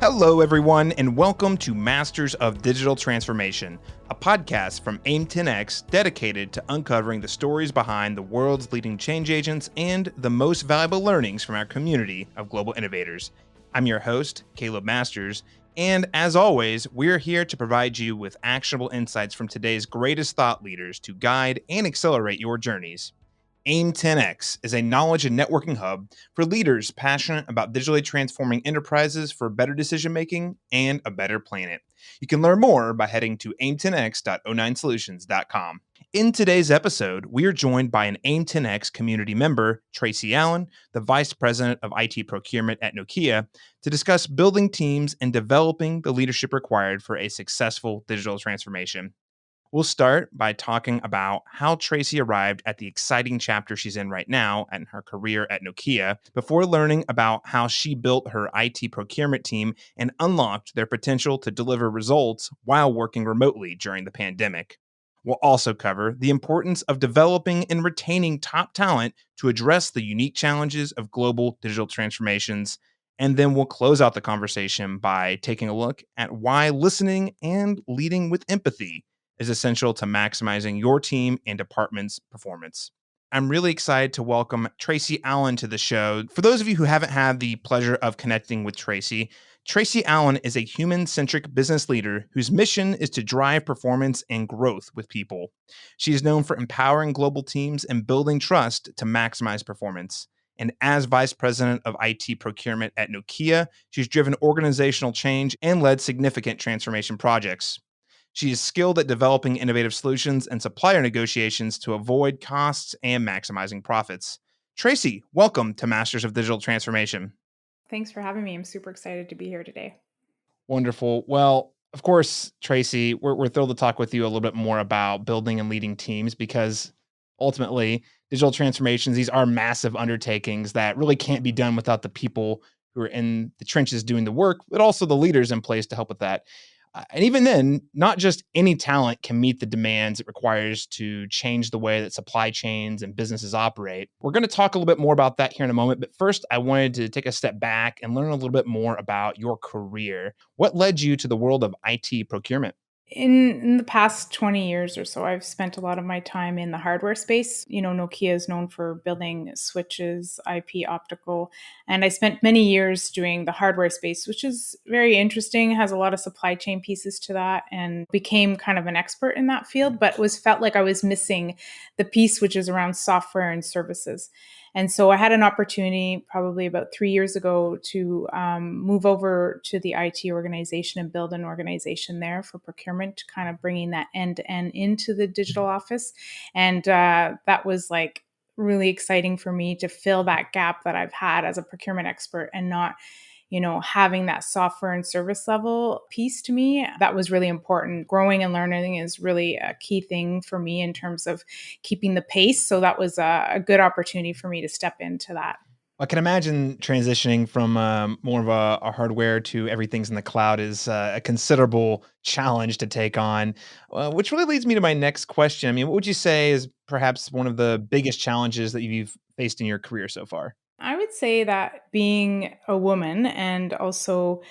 Hello, everyone, and welcome to Masters of Digital Transformation, a podcast from AIM10X dedicated to uncovering the stories behind the world's leading change agents and the most valuable learnings from our community of global innovators. I'm your host, Caleb Masters, and as always, we're here to provide you with actionable insights from today's greatest thought leaders to guide and accelerate your journeys. AIM10X is a knowledge and networking hub for leaders passionate about digitally transforming enterprises for better decision-making and a better planet. You can learn more by heading to aim10x.09solutions.com. In today's episode, we are joined by an AIM10X community member, Tracey Allen, the Vice President of IT Procurement at Nokia, to discuss building teams and developing the leadership required for a successful digital transformation. We'll start by talking about how Tracey arrived at the exciting chapter she's in right now in her career at Nokia, before learning about how she built her IT procurement team and unlocked their potential to deliver results while working remotely during the pandemic. We'll also cover the importance of developing and retaining top talent to address the unique challenges of global digital transformations. And then we'll close out the conversation by taking a look at why listening and leading with empathy is essential to maximizing your team and department's performance. I'm really excited to welcome Tracey Allen to the show. For those of you who haven't had the pleasure of connecting with Tracey, Tracey Allen is a human-centric business leader whose mission is to drive performance and growth with people. She is known for empowering global teams and building trust to maximize performance. And as Vice President of IT Procurement at Nokia, she's driven organizational change and led significant transformation projects. She is skilled at developing innovative solutions and supplier negotiations to avoid costs and maximizing profits. Tracey, welcome to Masters of Digital Transformation. Thanks for having me. I'm super excited to be here today. Wonderful. Well, of course, Tracey, we're thrilled to talk with you a little bit more about building and leading teams because ultimately, digital transformations, these are massive undertakings that really can't be done without the people who are in the trenches doing the work, but also the leaders in place to help with that. And even then, not just any talent can meet the demands it requires to change the way that supply chains and businesses operate. We're going to talk a little bit more about that here in a moment. But first, I wanted to take a step back and learn a little bit more about your career. What led you to the world of IT procurement? In the past 20 years or so, I've spent a lot of my time in the hardware space. Nokia is known for building switches, IP, optical, and I spent many years doing the hardware space, which is very interesting, has a lot of supply chain pieces to that, and became kind of an expert in that field, but felt like I was missing the piece which is around software and services. And so I had an opportunity probably about 3 years ago to move over to the IT organization and build an organization there for procurement, kind of bringing that end to end into the digital office. And that was like really exciting for me to fill that gap that I've had as a procurement expert and not having that software and service level piece to me. That was really important. Growing and learning is really a key thing for me in terms of keeping the pace. So that was a good opportunity for me to step into that. I can imagine transitioning from more of a hardware to everything's in the cloud is a considerable challenge to take on, which really leads me to my next question. I mean, what would you say is perhaps one of the biggest challenges that you've faced in your career so far? I would say that being a woman and also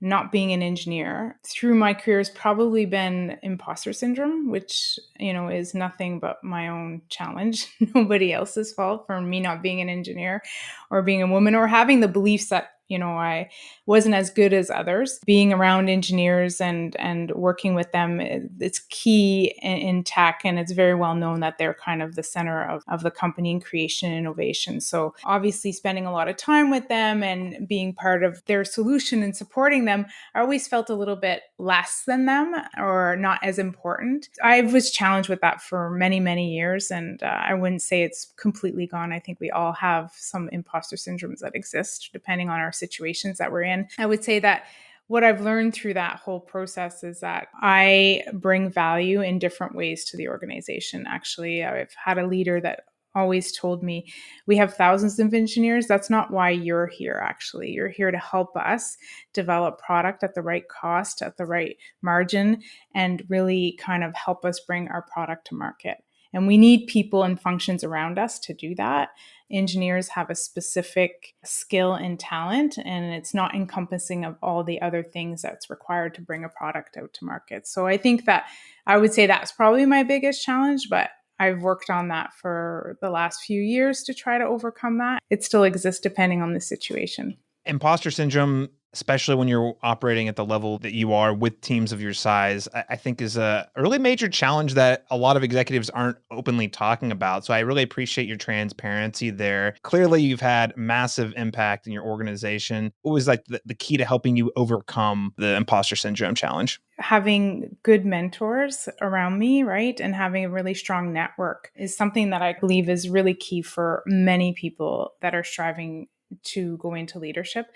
not being an engineer through my career has probably been imposter syndrome, which, is nothing but my own challenge, nobody else's fault for me not being an engineer or being a woman or having the beliefs that I wasn't as good as others. Being around engineers and working with them, it's key in tech, and it's very well known that they're kind of the center of the company and creation and innovation. So obviously spending a lot of time with them and being part of their solution and supporting them, I always felt a little bit less than them or not as important. I was challenged with that for many, many years, and I wouldn't say it's completely gone. I think we all have some imposter syndromes that exist depending on our situations that we're in. I would say that what I've learned through that whole process is that I bring value in different ways to the organization. Actually, I've had a leader that always told me, we have thousands of engineers. That's not why you're here, actually. You're here to help us develop product at the right cost, at the right margin, and really kind of help us bring our product to market. And we need people and functions around us to do that. Engineers have a specific skill and talent, and it's not encompassing of all the other things that's required to bring a product out to market. So I think that I would say that's probably my biggest challenge, but I've worked on that for the last few years to try to overcome that. It still exists depending on the situation. Imposter syndrome, especially when you're operating at the level that you are with teams of your size, I think is a really major challenge that a lot of executives aren't openly talking about. So I really appreciate your transparency there. Clearly, you've had massive impact in your organization. What was like the key to helping you overcome the imposter syndrome challenge? Having good mentors around me, right? And having a really strong network is something that I believe is really key for many people that are striving to go into leadership.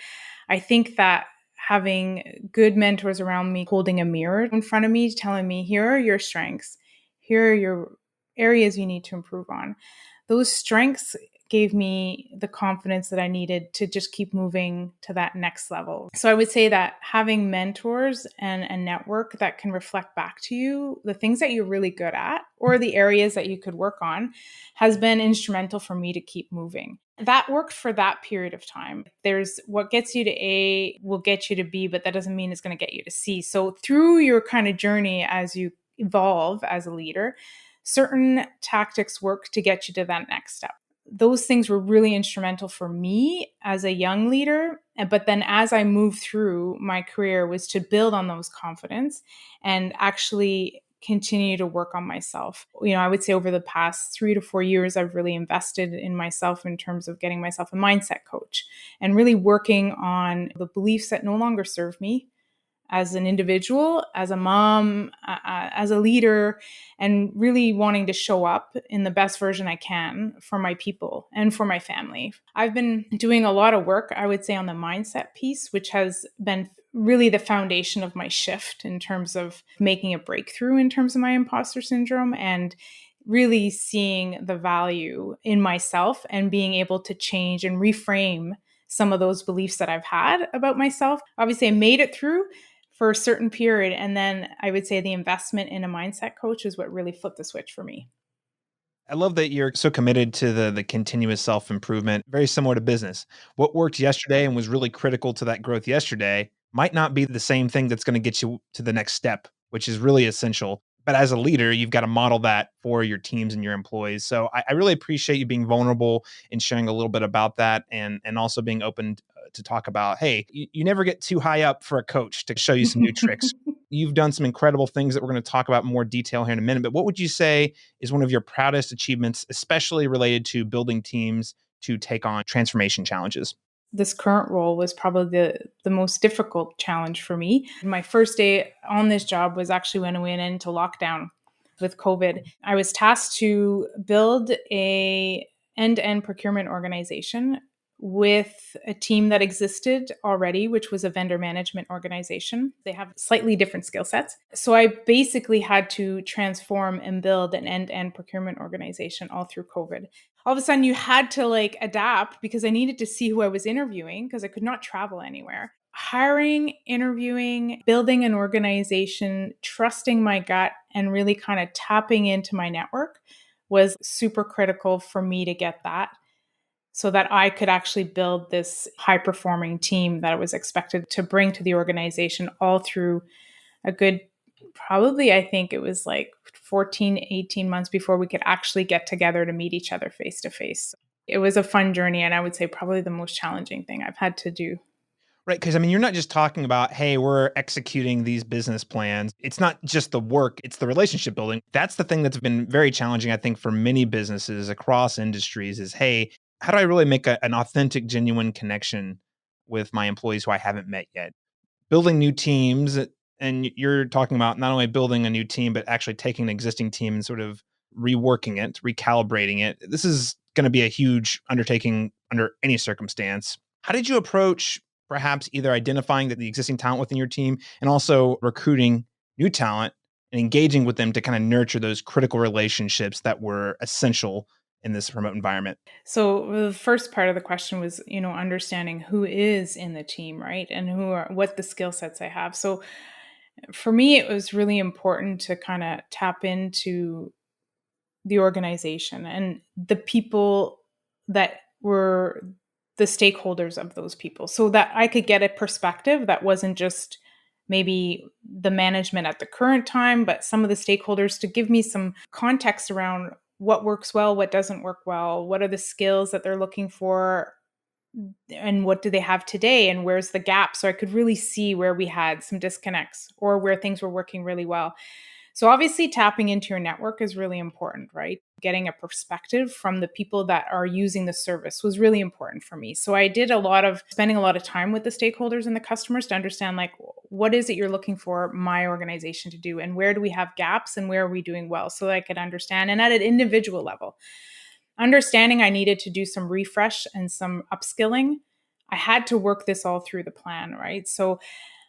I think that having good mentors around me, holding a mirror in front of me, telling me, here are your strengths, here are your areas you need to improve on. Those strengths gave me the confidence that I needed to just keep moving to that next level. So I would say that having mentors and a network that can reflect back to you the things that you're really good at or the areas that you could work on has been instrumental for me to keep moving. That worked for that period of time. There's what gets you to A will get you to B, but that doesn't mean it's going to get you to C. So through your kind of journey as you evolve as a leader, certain tactics work to get you to that next step. Those things were really instrumental for me as a young leader. But then as I moved through my career was to build on those confidence and actually continue to work on myself. I would say over the past 3 to 4 years, I've really invested in myself in terms of getting myself a mindset coach and really working on the beliefs that no longer serve me as an individual, as a mom, as a leader, and really wanting to show up in the best version I can for my people and for my family. I've been doing a lot of work, I would say, on the mindset piece, which has been really the foundation of my shift in terms of making a breakthrough in terms of my imposter syndrome and really seeing the value in myself and being able to change and reframe some of those beliefs that I've had about myself. Obviously, I made it through for a certain period. And then I would say the investment in a mindset coach is what really flipped the switch for me. I love that you're so committed to the continuous self-improvement, very similar to business. What worked yesterday and was really critical to that growth yesterday might not be the same thing that's gonna get you to the next step, which is really essential. But as a leader, you've got to model that for your teams and your employees. So I really appreciate you being vulnerable and sharing a little bit about that and also being open to talk about, hey, you never get too high up for a coach to show you some new tricks. You've done some incredible things that we're going to talk about in more detail here in a minute. But what would you say is one of your proudest achievements, especially related to building teams to take on transformation challenges? This current role was probably the most difficult challenge for me. My first day on this job was actually when we went into lockdown with COVID. I was tasked to build a end-to-end procurement organization with a team that existed already, which was a vendor management organization. They have slightly different skill sets. So I basically had to transform and build an end-to-end procurement organization all through COVID. All of a sudden you had to adapt because I needed to see who I was interviewing because I could not travel anywhere. Hiring, interviewing, building an organization, trusting my gut, and really kind of tapping into my network was super critical for me to get that so that I could actually build this high performing team that I was expected to bring to the organization all through a good, probably, I think it was 14, 18 months before we could actually get together to meet each other face to face. It was a fun journey, and I would say probably the most challenging thing I've had to do. Right, because I mean, you're not just talking about, "Hey, we're executing these business plans." It's not just the work, it's the relationship building. That's the thing that's been very challenging, I think, for many businesses across industries is, "Hey, how do I really make an authentic, genuine connection with my employees who I haven't met yet?" Building new teams, and you're talking about not only building a new team, but actually taking an existing team and sort of reworking it, recalibrating it. This is gonna be a huge undertaking under any circumstance. How did you approach perhaps either identifying the existing talent within your team and also recruiting new talent and engaging with them to kind of nurture those critical relationships that were essential in this remote environment? So the first part of the question was, understanding who is in the team, right? And what the skill sets I have. So for me, it was really important to kind of tap into the organization and the people that were the stakeholders of those people, so that I could get a perspective that wasn't just maybe the management at the current time, but some of the stakeholders, to give me some context around what works well, what doesn't work well, what are the skills that they're looking for, and what do they have today, and where's the gap, so I could really see where we had some disconnects or where things were working really well. So obviously tapping into your network is really important, right? Getting a perspective from the people that are using the service was really important for me. So I did spending a lot of time with the stakeholders and the customers to understand, like, what is it you're looking for my organization to do, and where do we have gaps, and where are we doing well, so that I could understand. And at an individual level, understanding I needed to do some refresh and some upskilling, I had to work this all through the plan, right? So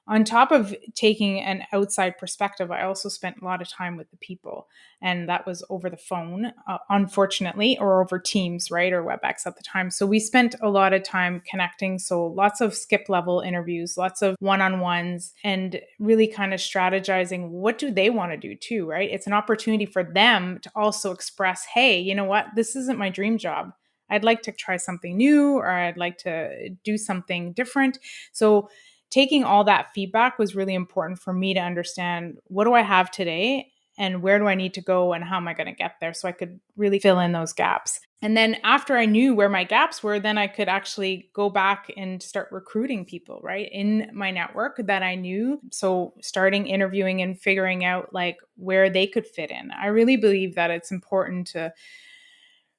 on top of taking an outside perspective, I also spent a lot of time with the people, and that was over the phone, unfortunately, or over Teams, right, or WebEx at the time. So we spent a lot of time connecting. So lots of skip level interviews, lots of one-on-ones, and really kind of strategizing what do they want to do too, right? It's an opportunity for them to also express, hey, you know what, this isn't my dream job. I'd like to try something new, or I'd like to do something different. So taking all that feedback was really important for me to understand, what do I have today and where do I need to go and how am I going to get there, so I could really fill in those gaps. And then after I knew where my gaps were, then I could actually go back and start recruiting people, right, in my network that I knew. So starting interviewing and figuring out like where they could fit in. I really believe that it's important to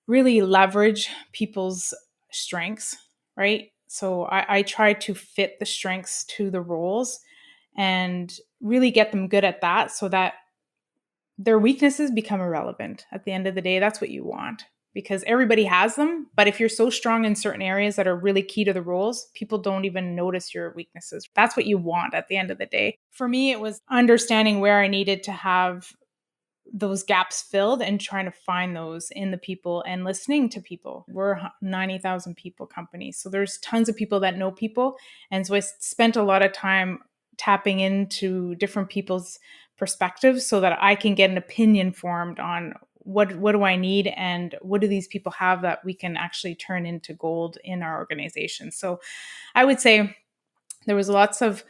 really leverage people's strengths, right? So I try to fit the strengths to the roles and really get them good at that, so that their weaknesses become irrelevant. At the end of the day, that's what you want, because everybody has them. But if you're so strong in certain areas that are really key to the roles, people don't even notice your weaknesses. That's what you want at the end of the day. For me, it was understanding where I needed to have those gaps filled and trying to find those in the people and listening to people. We're a 90,000 people company. So there's tons of people that know people. And so I spent a lot of time tapping into different people's perspectives so that I can get an opinion formed on what do I need and what do these people have that we can actually turn into gold in our organization. So I would say there was lots of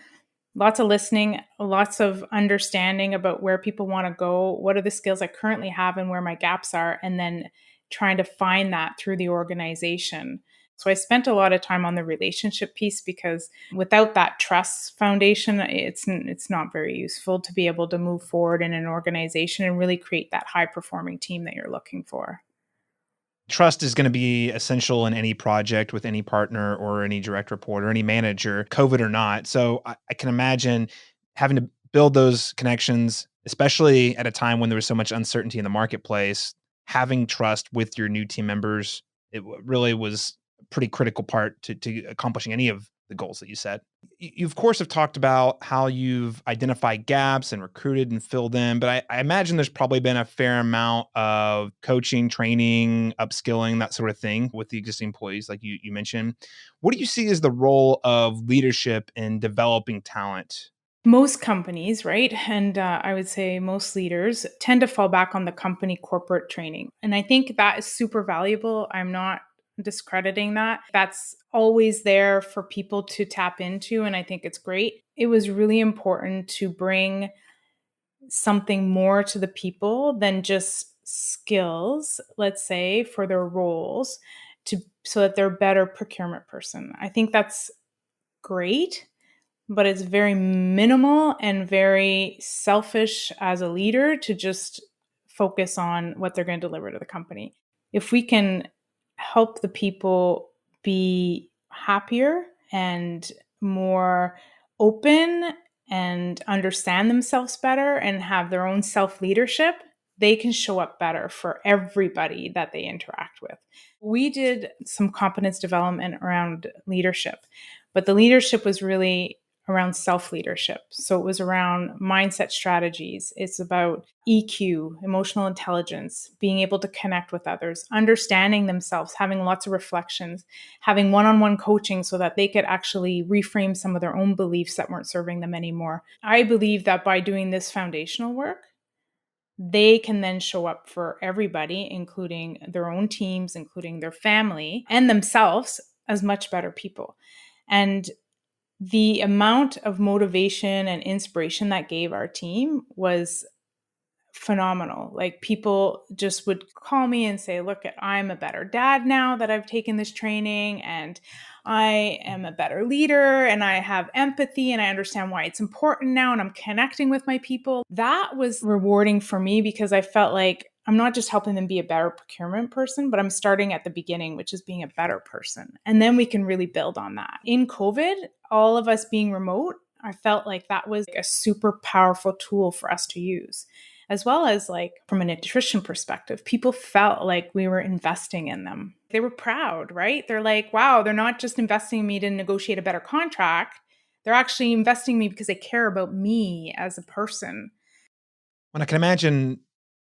listening, lots of understanding about where people want to go, what are the skills I currently have and where my gaps are, and then trying to find that through the organization. So I spent a lot of time on the relationship piece, because without that trust foundation, it's not very useful to be able to move forward in an organization and really create that high performing team that you're looking for. Trust is going to be essential in any project with any partner or any direct report or any manager, COVID or not. So I can imagine having to build those connections, especially at a time when there was so much uncertainty in the marketplace. Having trust with your new team members, really was a pretty critical part to accomplishing any of the goals that you set. You, of course, have talked about how you've identified gaps and recruited and filled in, but I imagine there's probably been a fair amount of coaching, training, upskilling, that sort of thing with the existing employees, like you mentioned. What do you see as the role of leadership in developing talent? Most companies, right? And I would say most leaders tend to fall back on the company corporate training. And I think that is super valuable. I'm not discrediting that. That's always there for people to tap into. And I think it's great. It was really important to bring something more to the people than just skills, let's say, for their roles, to so that they're a better procurement person. I think that's great, but it's very minimal and very selfish as a leader to just focus on what they're going to deliver to the company. If we can help the people be happier and more open and understand themselves better and have their own self leadership, they can show up better for everybody that they interact with. We did some competence development around leadership, but the leadership was really around self leadership. So it was around mindset strategies. It's about EQ, emotional intelligence, being able to connect with others, understanding themselves, having lots of reflections, having one on one coaching so that they could actually reframe some of their own beliefs that weren't serving them anymore. I believe that by doing this foundational work, they can then show up for everybody, including their own teams, including their family and themselves, as much better people. And the amount of motivation and inspiration that gave our team was phenomenal. Like, people just would call me and say, look, I'm a better dad now that I've taken this training, and I am a better leader, and I have empathy, and I understand why it's important now, and I'm connecting with my people. That was rewarding for me because I felt like I'm not just helping them be a better procurement person, but I'm starting at the beginning, which is being a better person. And then we can really build on that. In COVID, all of us being remote, I felt like that was a super powerful tool for us to use, as well as, like, from an attrition perspective, people felt like we were investing in them. They were proud, right? They're like, wow, they're not just investing in me to negotiate a better contract. They're actually investing in me because they care about me as a person. And I can imagine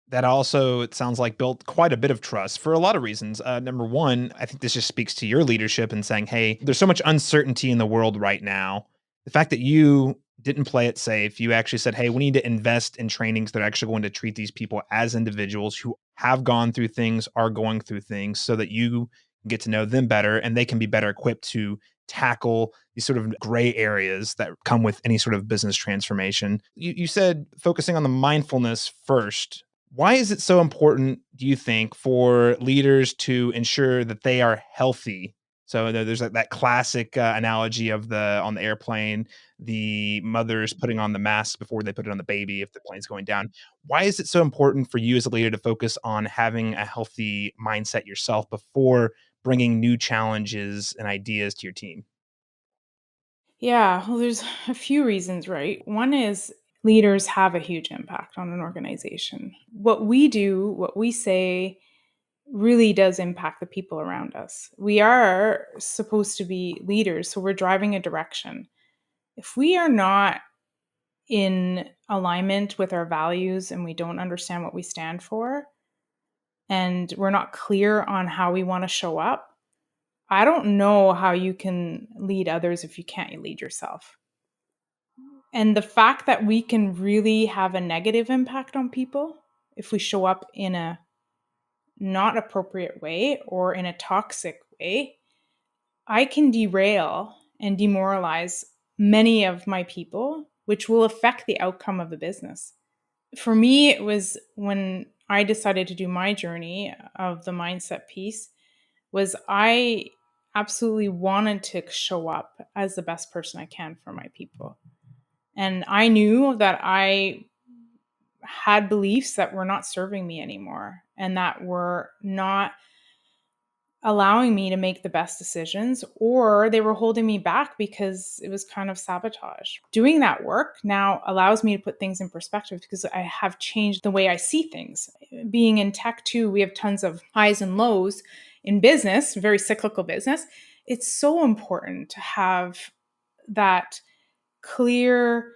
that also, it sounds like, built quite a bit of trust for a lot of reasons. Number one, I think this just speaks to your leadership and saying, hey, there's so much uncertainty in the world right now. The fact that you didn't play it safe, you actually said, hey, we need to invest in trainings that are actually going to treat these people as individuals who have gone through things, are going through things, so that you get to know them better and they can be better equipped to tackle these sort of gray areas that come with any sort of business transformation. You said focusing on the mindfulness first. Why is it so important, do you think, for leaders to ensure that they are healthy? So there's like that classic analogy of the on the airplane, the mothers putting on the mask before they put it on the baby if the plane's going down. Why is it so important for you as a leader to focus on having a healthy mindset yourself before bringing new challenges and ideas to your team? Yeah, well, there's a few reasons, right? One is leaders have a huge impact on an organization. What we do, what we say, really does impact the people around us. We are supposed to be leaders, so we're driving a direction. If we are not in alignment with our values and we don't understand what we stand for, and we're not clear on how we want to show up, I don't know how you can lead others if you can't lead yourself. And the fact that we can really have a negative impact on people if we show up in a not appropriate way or in a toxic way, I can derail and demoralize many of my people, which will affect the outcome of the business. For me, it was when I decided to do my journey of the mindset piece, was I absolutely wanted to show up as the best person I can for my people. And I knew that I had beliefs that were not serving me anymore and that were not allowing me to make the best decisions, or they were holding me back because it was kind of sabotage. Doing that work now allows me to put things in perspective because I have changed the way I see things. Being in tech too, we have tons of highs and lows in business, very cyclical business. It's so important to have that clear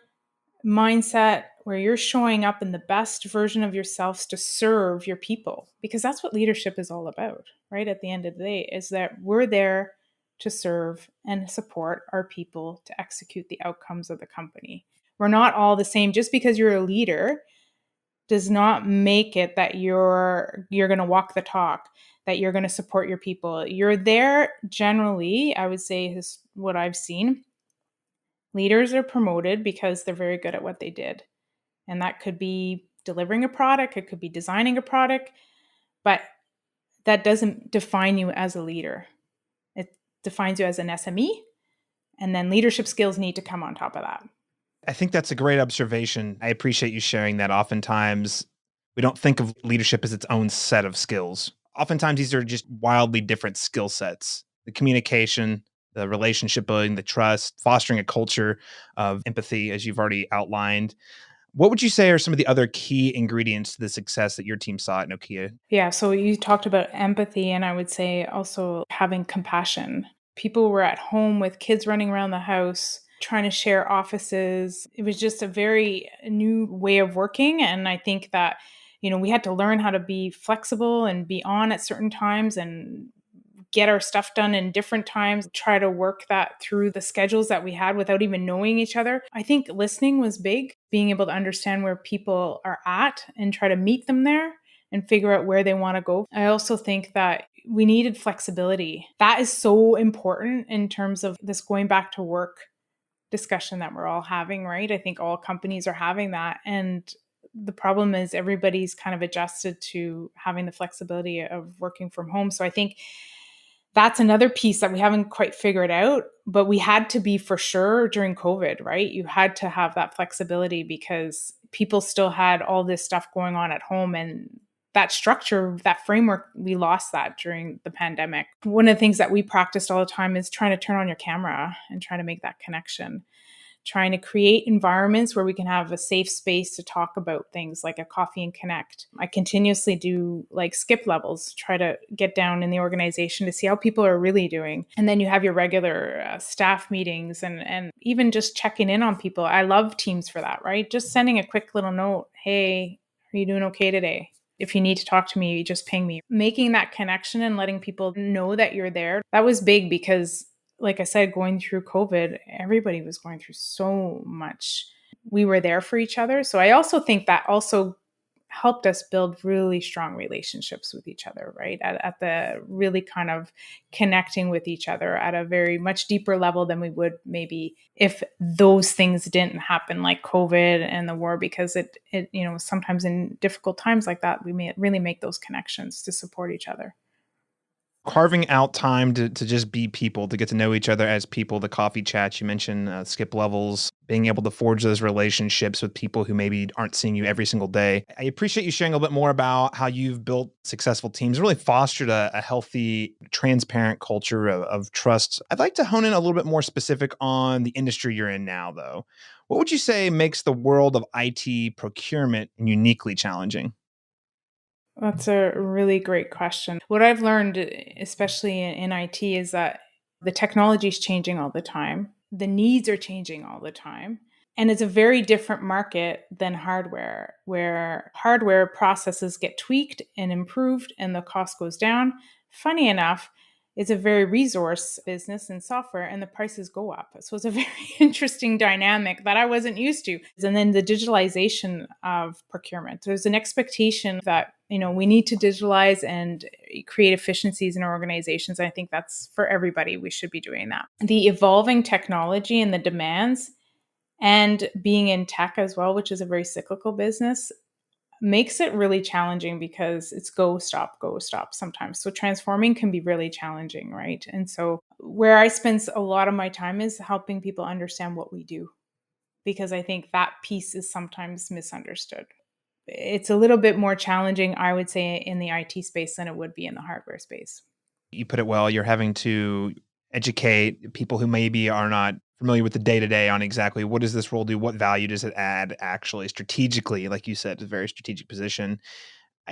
mindset where you're showing up in the best version of yourselves to serve your people, because that's what leadership is all about, right? At the end of the day, is that we're there to serve and support our people to execute the outcomes of the company. We're not all the same. Just because you're a leader does not make it that you're going to walk the talk, that you're going to support your people. You're there generally, I would say, is what I've seen. Leaders are promoted because they're very good at what they did. And that could be delivering a product, it could be designing a product, but that doesn't define you as a leader. It defines you as an SME, and then leadership skills need to come on top of that. I think that's a great observation. I appreciate you sharing that. Oftentimes, we don't think of leadership as its own set of skills. Oftentimes, these are just wildly different skill sets: the communication, the relationship building, the trust, fostering a culture of empathy, as you've already outlined. What would you say are some of the other key ingredients to the success that your team saw at Nokia? Yeah, so you talked about empathy, and I would say also having compassion. People were at home with kids running around the house, trying to share offices. It was just a very new way of working. And I think that, we had to learn how to be flexible and be on at certain times and get our stuff done in different times, try to work that through the schedules that we had without even knowing each other. I think listening was big, being able to understand where people are at and try to meet them there and figure out where they want to go. I also think that we needed flexibility. That is so important in terms of this going back to work discussion that we're all having, right? I think all companies are having that. And the problem is everybody's kind of adjusted to having the flexibility of working from home. So I think that's another piece that we haven't quite figured out, but we had to be for sure during COVID, right? You had to have that flexibility because people still had all this stuff going on at home, and that structure, that framework, we lost that during the pandemic. One of the things that we practiced all the time is trying to turn on your camera and trying to make that connection, trying to create environments where we can have a safe space to talk about things like a coffee and connect. I continuously do like skip levels, try to get down in the organization to see how people are really doing. And then you have your regular staff meetings and even just checking in on people. I love Teams for that, right? Just sending a quick little note. Hey, are you doing okay today? If you need to talk to me, just ping me. Making that connection and letting people know that you're there. That was big because, like I said, going through COVID, everybody was going through so much. We were there for each other. So I also think that also helped us build really strong relationships with each other, right? At the really kind of connecting with each other at a very much deeper level than we would maybe if those things didn't happen, like COVID and the war, because it sometimes in difficult times like that, we may really make those connections to support each other. Carving out time to just be people, to get to know each other as people, the coffee chats, you mentioned skip levels, being able to forge those relationships with people who maybe aren't seeing you every single day. I appreciate you sharing a little bit more about how you've built successful teams, really fostered a healthy, transparent culture of trust. I'd like to hone in a little bit more specific on the industry you're in now, though. What would you say makes the world of IT procurement uniquely challenging? That's a really great question. What I've learned, especially in IT, is that the technology is changing all the time. The needs are changing all the time. And it's a very different market than hardware, where hardware processes get tweaked and improved and the cost goes down. Funny enough, it's a very resource business and software, and the prices go up. So it's a very interesting dynamic that I wasn't used to. And then the digitalization of procurement. There's an expectation that we need to digitalize and create efficiencies in our organizations. I think that's for everybody. We should be doing that. The evolving technology and the demands, and being in tech as well, which is a very cyclical business, makes it really challenging because it's go, stop sometimes. So transforming can be really challenging, right? And so where I spend a lot of my time is helping people understand what we do, because I think that piece is sometimes misunderstood. It's a little bit more challenging, I would say, in the IT space than it would be in the hardware space. You put it well. You're having to educate people who maybe are not familiar with the day to day on exactly what does this role do? What value does it add actually strategically? Like you said, it's a very strategic position.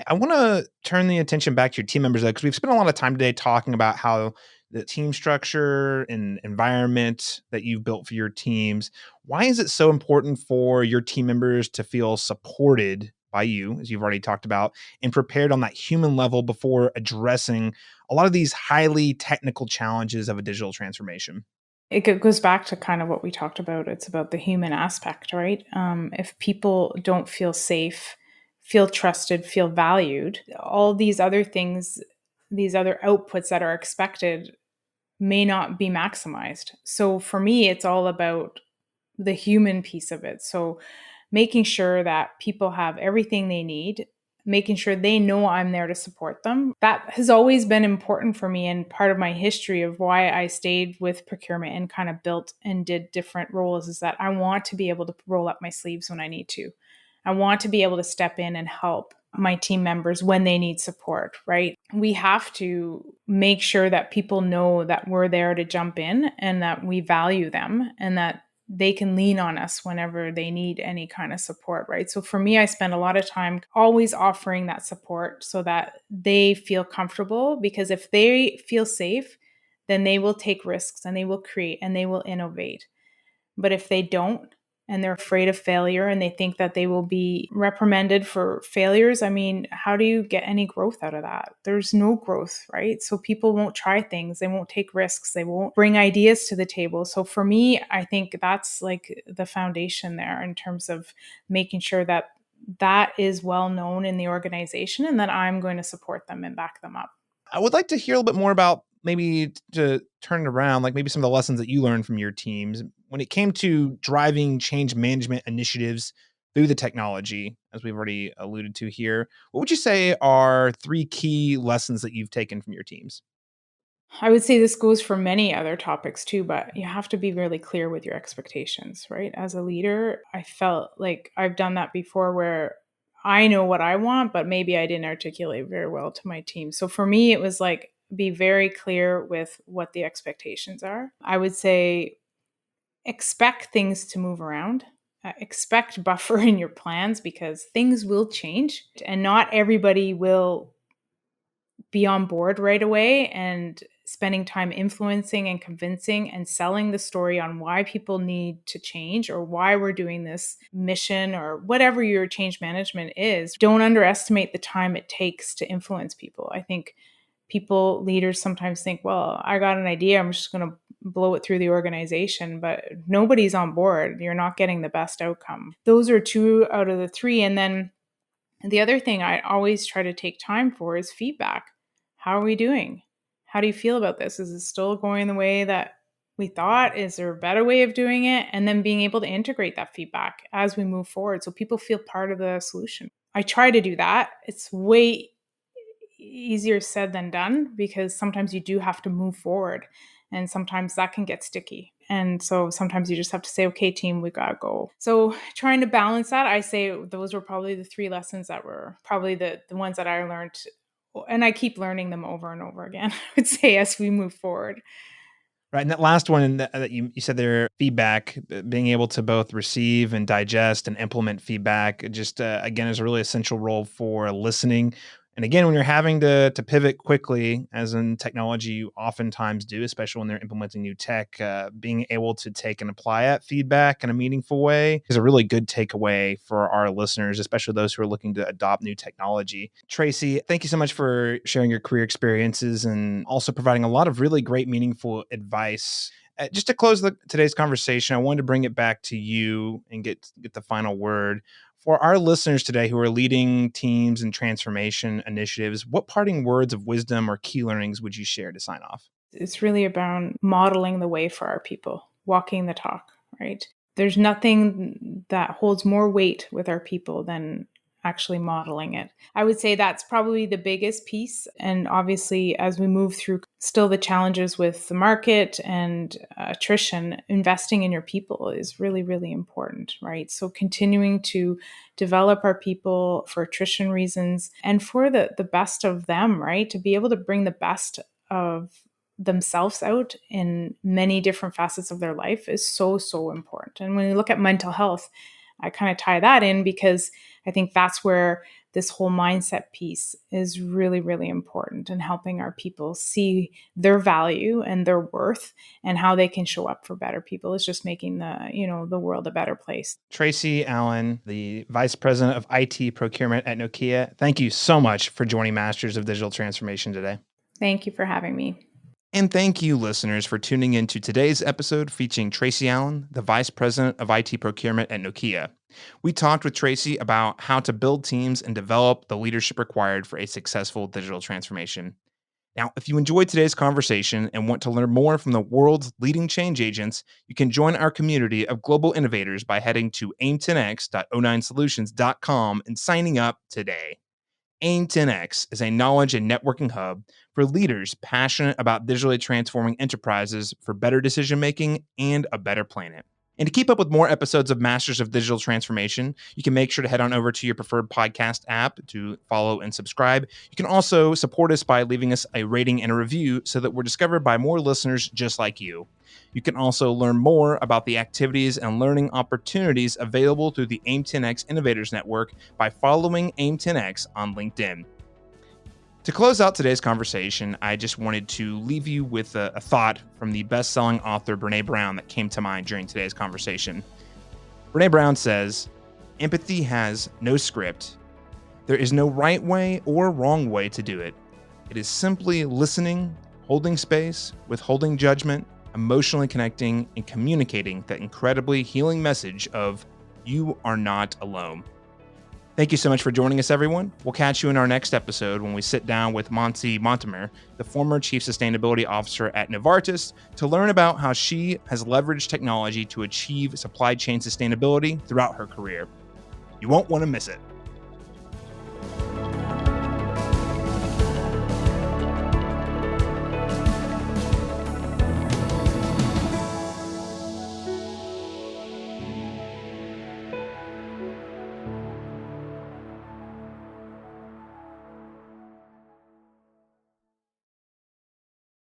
I want to turn the attention back to your team members though, because we've spent a lot of time today talking about how the team structure and environment that you've built for your teams. Why is it so important for your team members to feel supported by you, as you've already talked about, and prepared on that human level before addressing a lot of these highly technical challenges of a digital transformation? Goes back to kind of what we talked about. It's about the human aspect, right? If people don't feel safe, feel trusted, feel valued, all these other things, these other outputs that are expected may not be maximized. So for me, it's all about the human piece of it. So making sure that people have everything they need, making sure they know I'm there to support them. That has always been important for me, and part of my history of why I stayed with procurement and kind of built and did different roles is that I want to be able to roll up my sleeves when I need to. I want to be able to step in and help my team members when they need support, right? We have to make sure that people know that we're there to jump in and that we value them and that they can lean on us whenever they need any kind of support, right? So for me, I spend a lot of time always offering that support so that they feel comfortable, because if they feel safe, then they will take risks and they will create and they will innovate. But if they don't, and they're afraid of failure and they think that they will be reprimanded for failures. I mean, how do you get any growth out of that? There's no growth, right? So people won't try things, they won't take risks, they won't bring ideas to the table. So for me, I think that's like the foundation there in terms of making sure that that is well known in the organization and that I'm going to support them and back them up. I would like to hear a little bit more about, maybe to turn it around, like maybe some of the lessons that you learned from your teams when it came to driving change management initiatives through the technology, as we've already alluded to here. What would you say are 3 key lessons that you've taken from your teams? I would say this goes for many other topics too, but you have to be really clear with your expectations, right? As a leader, I felt like I've done that before where I know what I want, but maybe I didn't articulate very well to my team. So for me, it was like be very clear with what the expectations are. I would say expect things to move around. Expect buffer in your plans because things will change and not everybody will be on board right away, and spending time influencing and convincing and selling the story on why people need to change or why we're doing this mission or whatever your change management is. Don't underestimate the time it takes to influence people. I think leaders sometimes think, well, I got an idea, I'm just going to blow it through the organization, but nobody's on board. You're not getting the best outcome. Those are 2 out of the 3. And then the other thing I always try to take time for is feedback. How are we doing? How do you feel about this? Is it still going the way that we thought? Is there a better way of doing it? And then being able to integrate that feedback as we move forward so people feel part of the solution. I try to do that. It's way easier said than done because sometimes you do have to move forward and sometimes that can get sticky. And so sometimes you just have to say, okay, team, we got to go. So trying to balance that, I say those were probably the 3 lessons that were probably the ones that I learned. And I keep learning them over and over again, I would say, as we move forward. Right, and that last one that you said there, feedback, being able to both receive and digest and implement feedback, just, again, is a really essential role for listening. And again, when you're having to pivot quickly, as in technology you oftentimes do, especially when they're implementing new tech, being able to take and apply that feedback in a meaningful way is a really good takeaway for our listeners, especially those who are looking to adopt new technology. Tracey, thank you so much for sharing your career experiences and also providing a lot of really great, meaningful advice. Just to close today's conversation, I wanted to bring it back to you and get the final word. For our listeners today who are leading teams and transformation initiatives, what parting words of wisdom or key learnings would you share to sign off? It's really about modeling the way for our people, walking the talk, right? There's nothing that holds more weight with our people than actually modeling it. I would say that's probably the biggest piece. And obviously, as we move through still the challenges with the market and attrition, investing in your people is really, really important, right? So continuing to develop our people for attrition reasons and for the best of them, right? To be able to bring the best of themselves out in many different facets of their life is so, so important. And when you look at mental health, I kind of tie that in because I think that's where this whole mindset piece is really, really important in helping our people see their value and their worth and how they can show up for better people. It's just making the world a better place. Tracey Allen, the Vice President of IT Procurement at Nokia, thank you so much for joining Masters of Digital Transformation today. Thank you for having me. And thank you, listeners, for tuning in to today's episode featuring Tracey Allen, the Vice President of IT Procurement at Nokia. We talked with Tracey about how to build teams and develop the leadership required for a successful digital transformation. Now, if you enjoyed today's conversation and want to learn more from the world's leading change agents, you can join our community of global innovators by heading to aim10x.o9solutions.com and signing up today. AIM10X is a knowledge and networking hub for leaders passionate about digitally transforming enterprises for better decision making and a better planet. And to keep up with more episodes of Masters of Digital Transformation, you can make sure to head on over to your preferred podcast app to follow and subscribe. You can also support us by leaving us a rating and a review so that we're discovered by more listeners just like you. You can also learn more about the activities and learning opportunities available through the AIM10X Innovators Network by following AIM10X on LinkedIn. To close out today's conversation, I just wanted to leave you with a thought from the best-selling author Brené Brown that came to mind during today's conversation. Brene Brown says, empathy has no script. There is no right way or wrong way to do it. It is simply listening, holding space, withholding judgment, emotionally connecting, and communicating that incredibly healing message of you are not alone. Thank you so much for joining us, everyone. We'll catch you in our next episode when we sit down with Monse Montemer, the former Chief Sustainability Officer at Novartis, to learn about how she has leveraged technology to achieve supply chain sustainability throughout her career. You won't want to miss it.